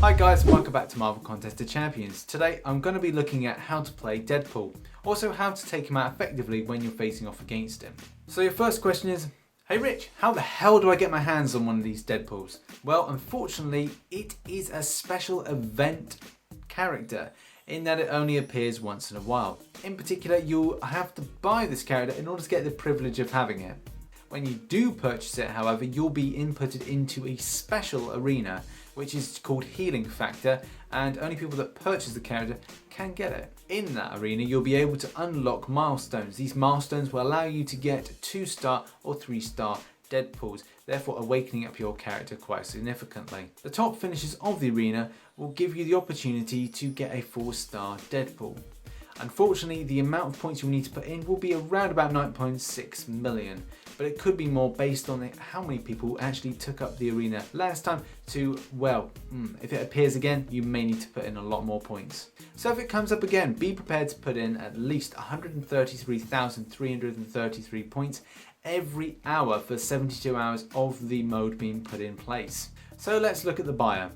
Hi guys, and welcome back to Marvel Contest of Champions. Today I'm going to be looking at how to play Deadpool, also how to take him out effectively when you're facing off against him. So your first question is, hey Rich, how the hell do I get my hands on one of these Deadpools? Well, unfortunately, it is a special event character in that it only appears once in a while. In particular, you'll have to buy this character in order to get the privilege of having it. When you do purchase it, however, you'll be inputted into a special arena, which is called Healing Factor, and only people that purchase the character can get it. In that arena, you'll be able to unlock milestones. These milestones will allow you to get 2-star or 3-star Deadpools, therefore awakening up your character quite significantly. The top finishes of the arena will give you the opportunity to get a 4-star Deadpool. Unfortunately, the amount of points you'll need to put in will be around about 9.6 million, but it could be more based on how many people actually took up the arena last time to, well, if it appears again, you may need to put in a lot more points. So if it comes up again, be prepared to put in at least 133,333 points every hour for 72 hours of the mode being put in place. So let's look at the bio.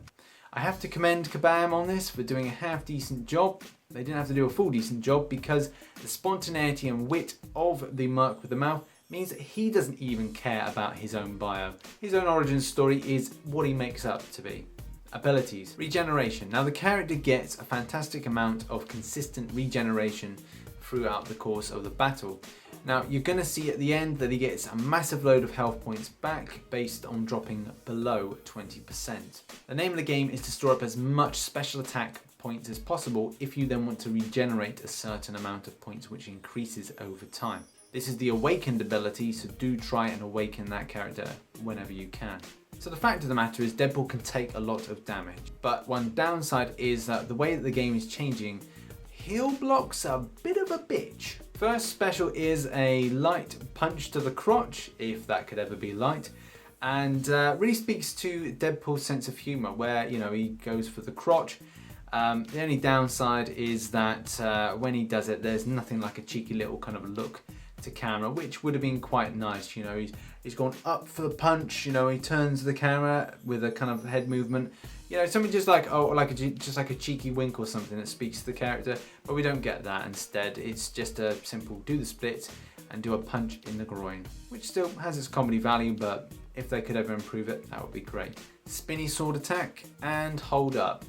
I have to commend Kabam on this for doing a half decent job. They didn't have to do a full decent job because the spontaneity and wit of the Merc with the Mouth means that he doesn't even care about his own bio. His own origin story is what he makes up to be. Abilities. Regeneration. Now the character gets a fantastic amount of consistent regeneration throughout the course of the battle. Now you're going to see at the end that he gets a massive load of health points back based on dropping below 20%. The name of the game is to store up as much special attack points as possible if you then want to regenerate a certain amount of points, which increases over time. This is the awakened ability, so do try and awaken that character whenever you can. So the fact of the matter is Deadpool can take a lot of damage, but one downside is that the way that the game is changing, heal block's a bit of a bitch. First special is a light punch to the crotch, if that could ever be light, and really speaks to Deadpool's sense of humour, where he goes for the crotch. The only downside is that when he does it, there's nothing like a cheeky little kind of look to camera, which would have been quite nice. He's gone up for the punch. He turns to the camera with a kind of head movement. Something just like just like a cheeky wink or something that speaks to the character. But we don't get that. Instead, it's just a simple do the split and do a punch in the groin, which still has its comedy value. But if they could ever improve it, that would be great. Spinny sword attack and hold up.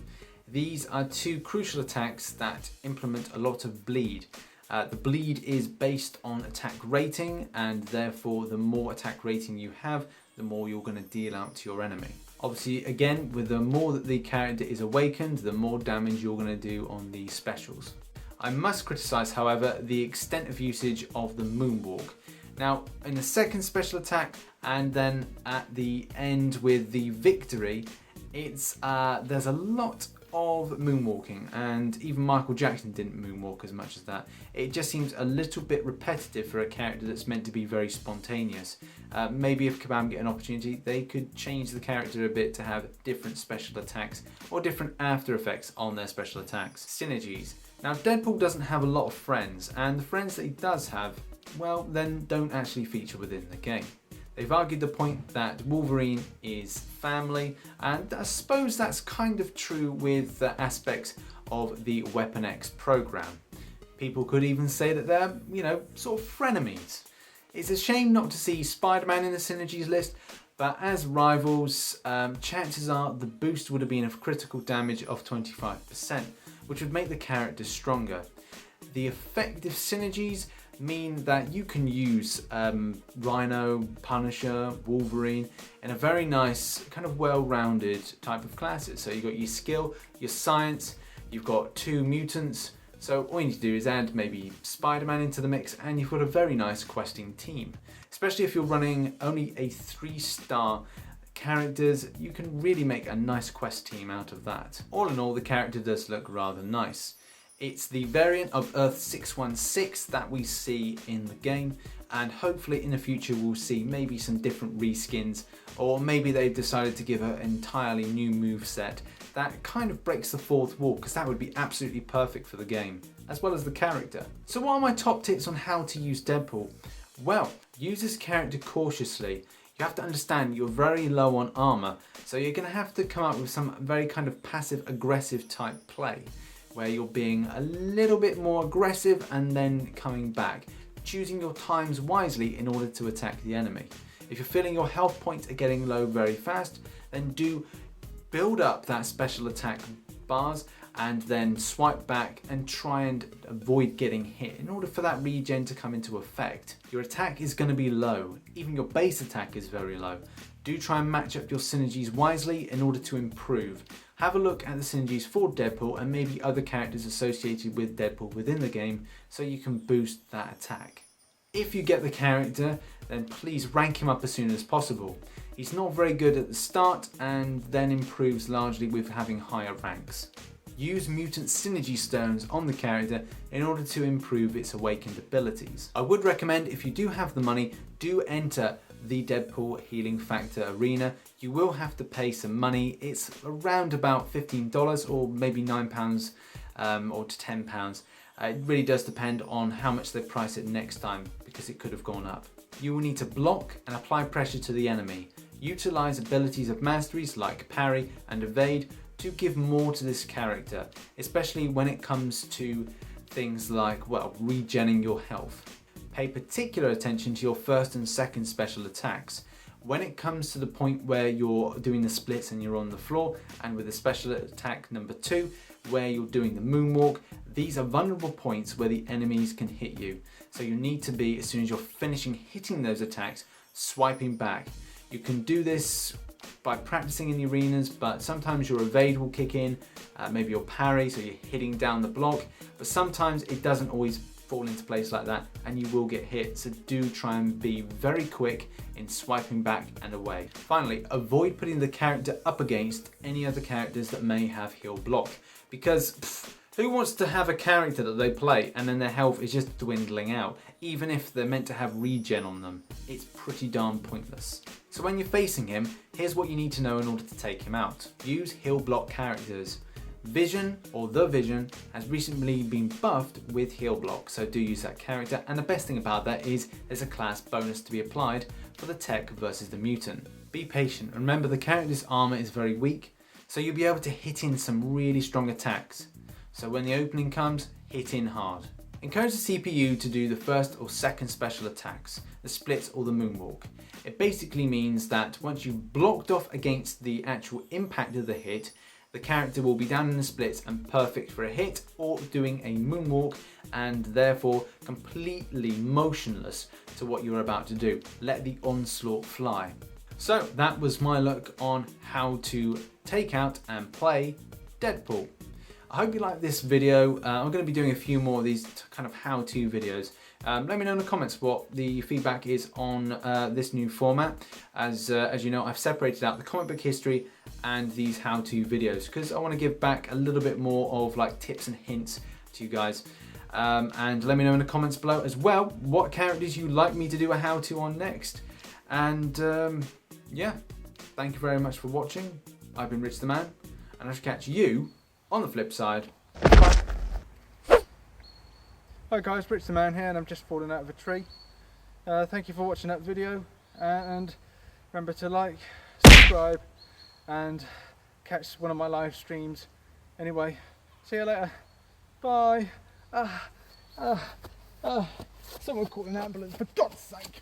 These are two crucial attacks that implement a lot of bleed. The bleed is based on attack rating, and therefore the more attack rating you have, the more you're going to deal out to your enemy. Obviously, again, with the more that the character is awakened, the more damage you're going to do on these specials. I must criticise, however, the extent of usage of the moonwalk. Now, in the second special attack, and then at the end with the victory, there's a lot of moonwalking, and even Michael Jackson didn't moonwalk as much as that. It just seems a little bit repetitive for a character that's meant to be very spontaneous. Maybe if Kabam get an opportunity, they could change the character a bit to have different special attacks or different after effects on their special attacks. Synergies. Now Deadpool doesn't have a lot of friends, and the friends that he does have, well, then don't actually feature within the game. They've argued the point that Wolverine is family, and I suppose that's kind of true with the aspects of the Weapon X program. People could even say that they're, sort of frenemies. It's a shame not to see Spider-Man in the synergies list, but as rivals, chances are the boost would have been a critical damage of 25%, which would make the character stronger. The effective synergies mean that you can use Rhino, Punisher, Wolverine in a very nice, kind of well-rounded type of classes. So you've got your skill, your science, you've got 2 mutants. So all you need to do is add maybe Spider-Man into the mix, and you've got a very nice questing team. Especially if you're running only a 3-star characters, you can really make a nice quest team out of that. All in all, the character does look rather nice. It's the variant of Earth 616 that we see in the game, and hopefully in the future we'll see maybe some different reskins, or maybe they've decided to give an entirely new moveset that kind of breaks the fourth wall, because that would be absolutely perfect for the game, as well as the character. So what are my top tips on how to use Deadpool? Well, use this character cautiously. You You have to understand you're very low on armor, so you're going to have to come up with some very kind of passive aggressive type play, where you're being a little bit more aggressive and then coming back, choosing your times wisely in order to attack the enemy. If you're feeling your health points are getting low very fast, then do build up that special attack bars and then swipe back and try and avoid getting hit in order for that regen to come into effect. Your attack is going to be low, even your base attack is very low. Do try and match up your synergies wisely in order to improve. Have a look at the synergies for Deadpool and maybe other characters associated with Deadpool within the game so you can boost that attack. If you get the character, then please rank him up as soon as possible. He's not very good at the start and then improves largely with having higher ranks. Use mutant synergy stones on the character in order to improve its awakened abilities. I would recommend, if you do have the money, do enter the Deadpool Healing Factor Arena. You will have to pay some money. It's around about $15 or maybe £9 or to £10. It really does depend on how much they price it next time, because it could have gone up. You will need to block and apply pressure to the enemy. Utilize abilities of masteries like parry and evade to give more to this character, especially when it comes to things like, well, regenning your health. Pay particular attention to your first and second special attacks. When it comes to the point where you're doing the splits and you're on the floor, and with the special attack number 2, where you're doing the moonwalk, these are vulnerable points where the enemies can hit you. So you need to be, as soon as you're finishing hitting those attacks, swiping back. You can do this by practicing in the arenas, but sometimes your evade will kick in, maybe your parry, so you're hitting down the block, but sometimes it doesn't always fall into place like that and you will get hit, so do try and be very quick in swiping back and away. Finally, avoid putting the character up against any other characters that may have heal block, because who wants to have a character that they play and then their health is just dwindling out, even if they're meant to have regen on them? It's pretty darn pointless. So when you're facing him, here's what you need to know in order to take him out. Use heal block characters. Vision, or the Vision, has recently been buffed with heal block, so do use that character, and the best thing about that is there's a class bonus to be applied for the tech versus the mutant. Be patient, remember the character's armor is very weak, so you'll be able to hit in some really strong attacks. So when the opening comes, hit in hard. Encourage the CPU to do the first or second special attacks, the splits or the moonwalk. It basically means that once you've blocked off against the actual impact of the hit, the character will be down in the splits and perfect for a hit, or doing a moonwalk and therefore completely motionless to what you're about to do. Let the onslaught fly. So that was my look on how to take out and play Deadpool. I hope you liked this video. I'm going to be doing a few more of these kind of how-to videos. Let me know in the comments what the feedback is on this new format. As you know, I've separated out the comic book history and these how-to videos because I want to give back a little bit more of like tips and hints to you guys. And let me know in the comments below as well what characters you'd like me to do a how-to on next. And yeah, thank you very much for watching. I've been RichTheMan, and I shall catch you on the flip side. Bye. Hi guys, RichTheMan here, and I've just fallen out of a tree. Thank you for watching that video, and remember to like, subscribe, and catch one of my live streams. Anyway, see you later. Bye. Someone call an ambulance, for God's sake.